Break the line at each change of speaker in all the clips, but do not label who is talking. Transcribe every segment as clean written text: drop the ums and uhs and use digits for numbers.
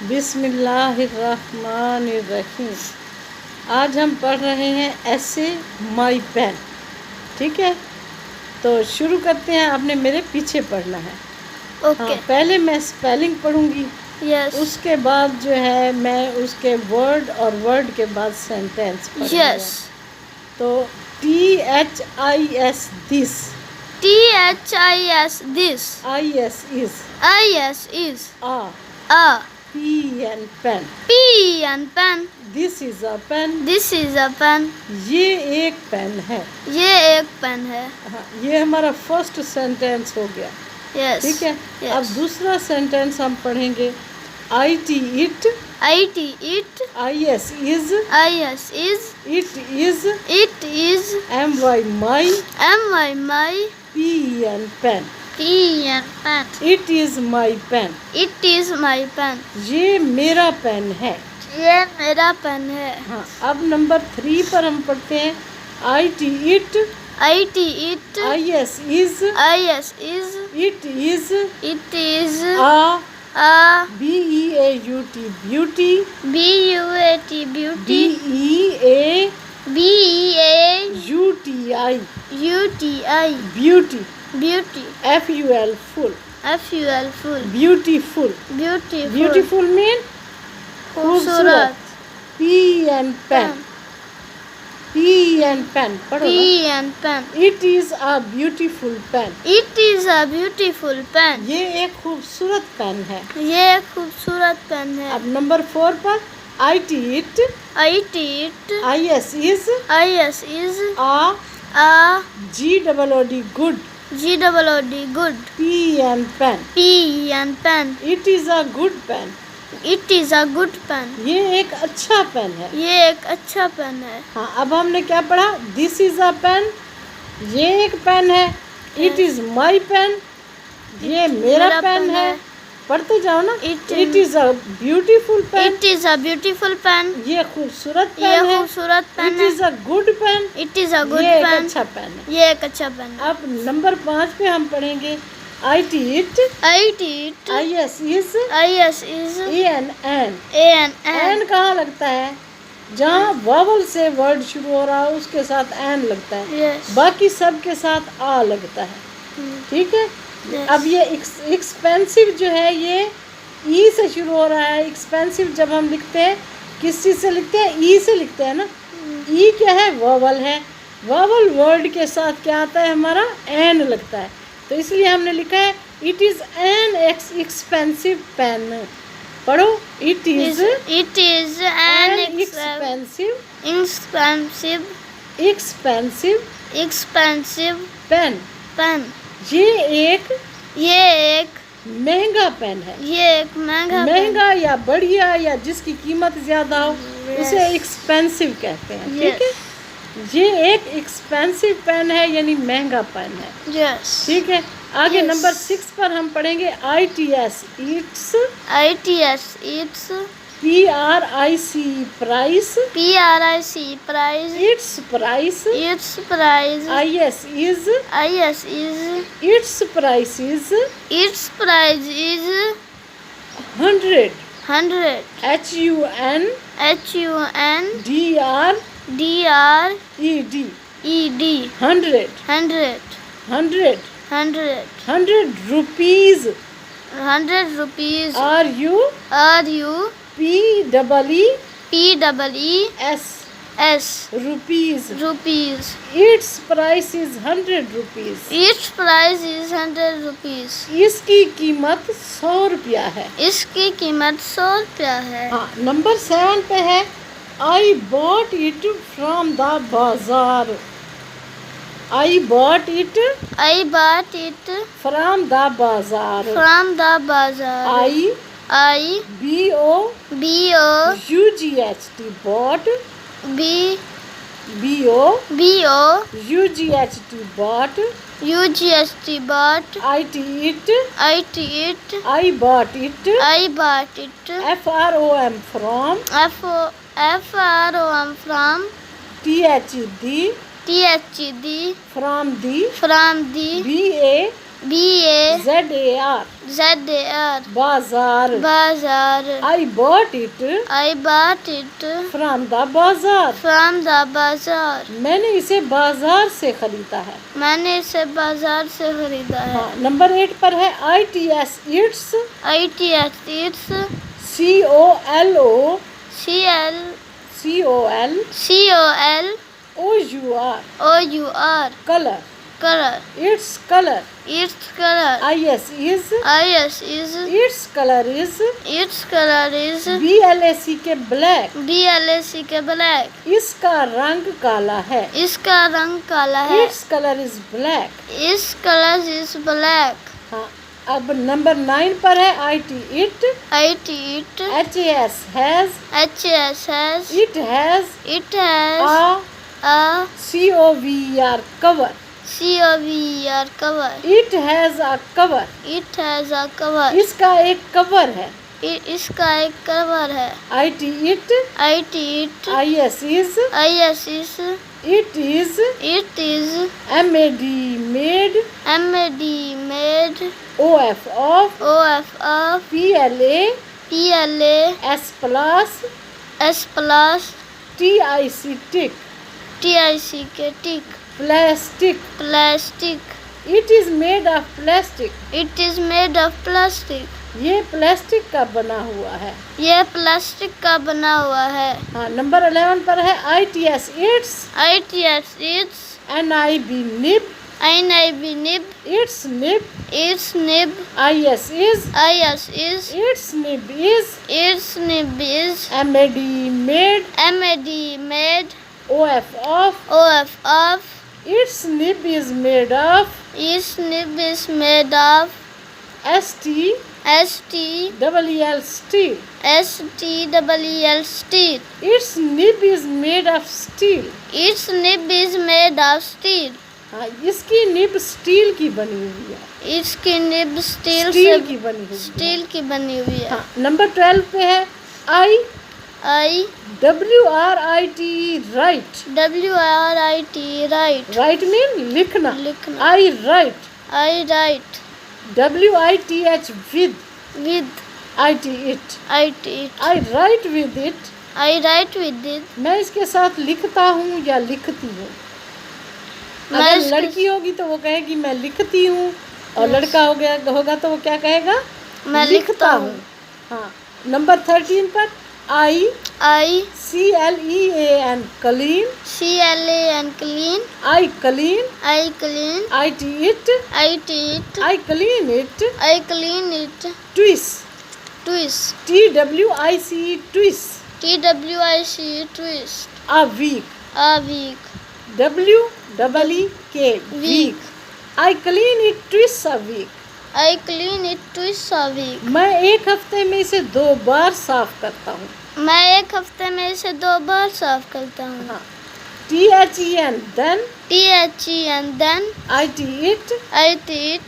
बिस्मिल्लाहिर्रहमानिर्रहीम। आज हम पढ़ रहे हैं ऐसे माई पेन। ठीक है, तो शुरू करते हैं। आपने मेरे पीछे पढ़ना है।
ओके।
पहले मैं स्पेलिंग पढ़ूंगी,
यस।
उसके बाद जो है मैं उसके वर्ड और वर्ड के बाद सेंटेंस पढ़ूंगी।
यस।
तो THIS this,
THIS this,
IS is,
IS is,
A
a,
PN pen,
PN pen,
this is a pen.
this is a pen,
ये एक पेन है।
ये एक पेन है।
हाँ, ये हमारा फर्स्ट सेंटेंस हो गया।
यस।
ठीक है,
Yes.
अब दूसरा सेंटेंस हम पढ़ेंगे। IT it,
IT it,
IS is,
IS is,
it is,
it is,
MY my,
MY my,
PN pen,
PN pen,
it is my pen.
it is my pen,
ये मेरा pen है।
ये मेरा pen है।
हाँ, अब नंबर 3 पर हम पढ़ते हैं। IT it,
IT it,
IS is,
IS is,
it is,
it is,
A
a,
BEAUT beauty,
BUAT beauty,
BEAUTI
UTI
beauty,
beauty,
FUL full,
FUL full,
beautiful.
beautiful,
beautiful mean
खूबसूरत,
PN pen, PN pen पढ़ो ना।
PN pen,
it is a beautiful pen.
it is a beautiful pen,
ये एक खूबसूरत pen है।
ये एक खूबसूरत पेन है।
अब नंबर 4 पर IT it,
IT it,
IS is,
IS is,
A
a,
GOOD good,
GOOD good,
PN pen,
PN pen,
it is a good pen.
it is a good pen,
ये एक अच्छा पेन है।
ये एक अच्छा पेन है।
हाँ, अब हमने क्या पढ़ा? दिस इज अ पेन, ये एक पेन है। इट इज माई पेन, ये मेरा पेन है। पढ़ते जाओ ना।
It
it is a beautiful pen,
It is a beautiful pen,
ये खूबसूरत
ये
पेन है।
खूबसूरत पेन
इट
है।
Is a good pen,
It is a good
ये एक
pen,
अच्छा पेन है।
ये एक अच्छा पेन है।
अब नंबर 5 पे हम पढ़ेंगे। IT it,
IT it,
IS is,
IS is,
AN
AN
an कहाँ लगता है? जहाँ वॉवल से वर्ड शुरू हो रहा है उसके साथ एन लगता है।
Yes.
बाकी सब के साथ आ लगता है। ठीक है।
Yes.
अब ये एक्सपेंसिव जो है ये ई से शुरू हो रहा है। एक्सपेंसिव जब हम लिखते हैं किस चीज़ से लिखते हैं? ई से लिखते हैं ना। ई क्या है? वॉवल है। वॉवल वर्ड के साथ क्या आता है हमारा? एन लगता है। तो इसलिए हमने लिखा है it is an expensive pen. पढ़ो। It is
It is an
expensive
expensive
pen.
pen,
ये एक
ये एक
महंगा पेन है।
महंगा
महंगा या बढ़िया या जिसकी कीमत ज़्यादा हो उसे
Yes.
एक्सपेंसिव कहते हैं।
Yes.
ठीक है। ये एक एक्सपेंसिव पेन है यानी महंगा पेन है।
Yes.
ठीक है। आगे
Yes.
नंबर 6 पर हम पढ़ेंगे ITS it's,
ITS it's,
PRIC price,
PRIC price,
it's price,
its price,
IS is,
IS is,
it's price is
its price is
100,
100,
HUN
HUN
DRED
DRED
100,
100,
100,
100,
100 rupees,
100 rupees,
RUPEES,
PEES
rupees.
rupees,
Its price is 100 rupees.
its price is 100 rupees,
इसकी कीमत 100 रुपया है।
इसकी कीमत 100 रुपया है।
हाँ, number 7 पे है I bought it from the bazaar. I bought it
I bought it
from the bazaar.
from the bazaar. I
BOUGHT bought, BOUGHT bought,
UGST bought,
IT it,
IT it,
I bought it,
I bought it,
FROM from,
FROM from,
THD
THD
from the,
from the,
BA ZAR
ZAR
बाजार
बाजार
I bought it
I bought it
from the बाजार
from the बाजार
मैंने इसे बाजार से खरीदा है।
मैंने इसे बाजार से खरीदा है।
हाँ, नंबर 8 पर है ITS It's
ITS It's
COLO
CL
COL
COL
OUR
OUR
color
color
Its color
its color
IS is
its color is
its color is BLACK black
BLACK black
इसका रंग काला है।
इसका रंग काला है।
Its color is black
its color is black
हाँ, अब नंबर 9 पर है IT It
it
HAS has
it has
a
a
COVER cover
COVER cover
It has a cover
it has a cover
इसका एक कवर है।
इसका एक cover है।
IT It IS is it is MAD made OF of PLA S plus TIC tick plastic it is made of plastic ये plastic का बना हुआ है।
ये प्लास्टिक का बना हुआ है।
हाँ, नंबर 11 पर है ITS It's NIB nib its nib IS is its nib is MAD made OF of its nib is made of STLL steel its nib is made of steel हाँ, इसकी निब स्टील की बनी हुई है।
इसकी nib steel
की बनी हुई
है।
हाँ, नंबर 12 पे है I WRIT right right mean लिखना I write WITH with IT it I write with it मैं इसके साथ लिखता हूँ या लिखती हूँ। अगर लड़की होगी तो वो कहेगी मैं लिखती हूँ और लड़का होगा तो वो क्या कहेगा
मैं लिखता हूँ।
हाँ, नंबर 13 पर I CLEAN clean I clean IT it I clean it twist TWIC twist a week WEEK week I clean it twice a week मैं एक हफ्ते में इसे 2 बार साफ करता हूँ। हाँ, THEN then IT it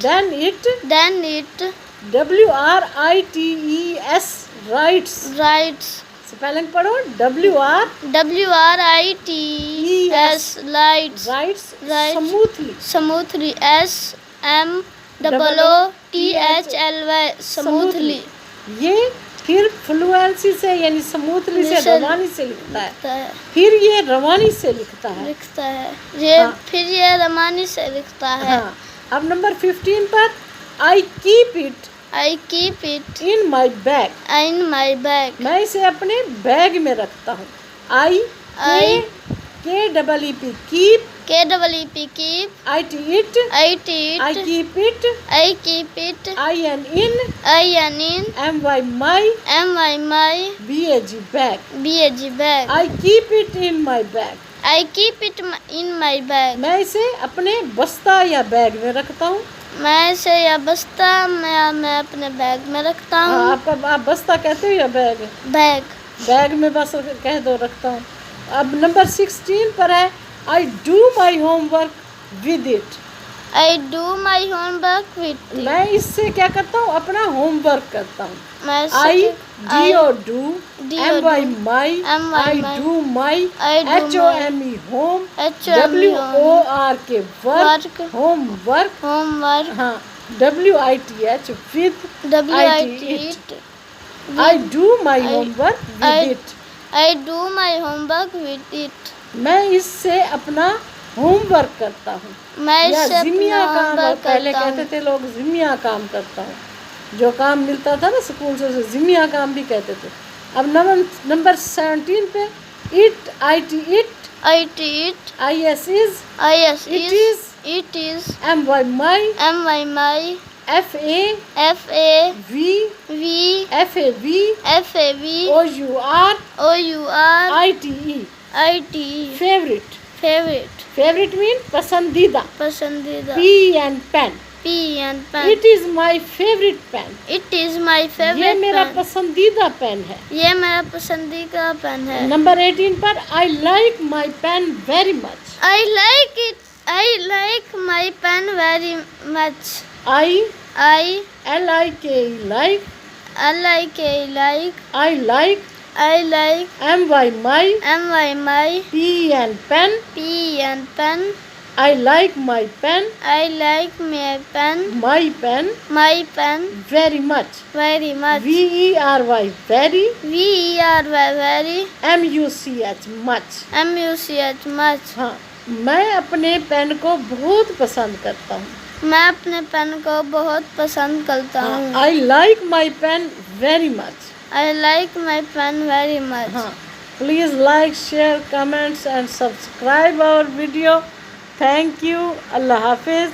then it WRITES writes spelling पढ़ो WRITES writes smoothly smoothly ये फिर फ्लुएंसी से यानी स्मूथली से रवानी से लिखता है। फिर ये रवानी से लिखता है।
फिर ये रवानी से लिखता है।
हाँ, अब नंबर 15 पर I keep it in my bag मैं इसे अपने बैग में रखता हूँ। KEEP keep IT it I keep it IN MY my BAG bag I keep it in my bag मैं इसे अपने बस्ता या बैग में रखता हूँ।
मैं इसे या बस्ता मैं अपने बैग में रखता हूँ।
आप बस्ता कहते हो या बैग में बस कह दो रखता हूँ। अब नंबर 16 पर है I do my homework with it मैं इससे क्या करता हूँ अपना होमवर्क करता हूँ। I do my I do my HOME home WORK work homework हाँ WITH with
WIT
it. I do my homework with it.
I do my homework with it.
मैं इससे अपना होमवर्क करता हूँ
मैं
या
इससे
जिम्मिया
अपना
काम,
homework
पहले
करता
कहते थे लोग जिम्मिया काम करता हूँ, जो काम मिलता था ना स्कूल से उसे जिम्मिया काम भी कहते थे। अब नंबर 17 पे it, IT it,
IT it,
IS is,
IS
it
is,
is,
it is,
MY my,
MY,
FA
FA,
V,
V,
FAV,
FAV,
OUR,
OUR,
ITE.
ITE.
Favorite.
Favorite.
Favorite mean पसंदीदा.
पसंदीदा.
P and pen.
P and pen.
It is my favorite pen.
It is my favorite
ये मेरा
pen.
पसंदीदा pen है।
ये मेरा पसंदीदा pen है।
नंबर 18 पर I like my pen very much.
I like it. I like my pen very much.
I
I
like,
like,
I like,
I like,
my,
my,
P and pen.
P and pen.
I like my pen,
I like my pen,
my pen very much.
very much.
VERY very,
very,
MUCH much.
MUCH much.
हाँ, मैं अपने pen को बहुत पसंद करता हूँ।
मैं अपने पेन को बहुत पसंद करता हूँ।
I like my pen very much.
I like my pen very much.
हाँ, please like, share, comments and subscribe our video. Thank you. Allah Hafiz.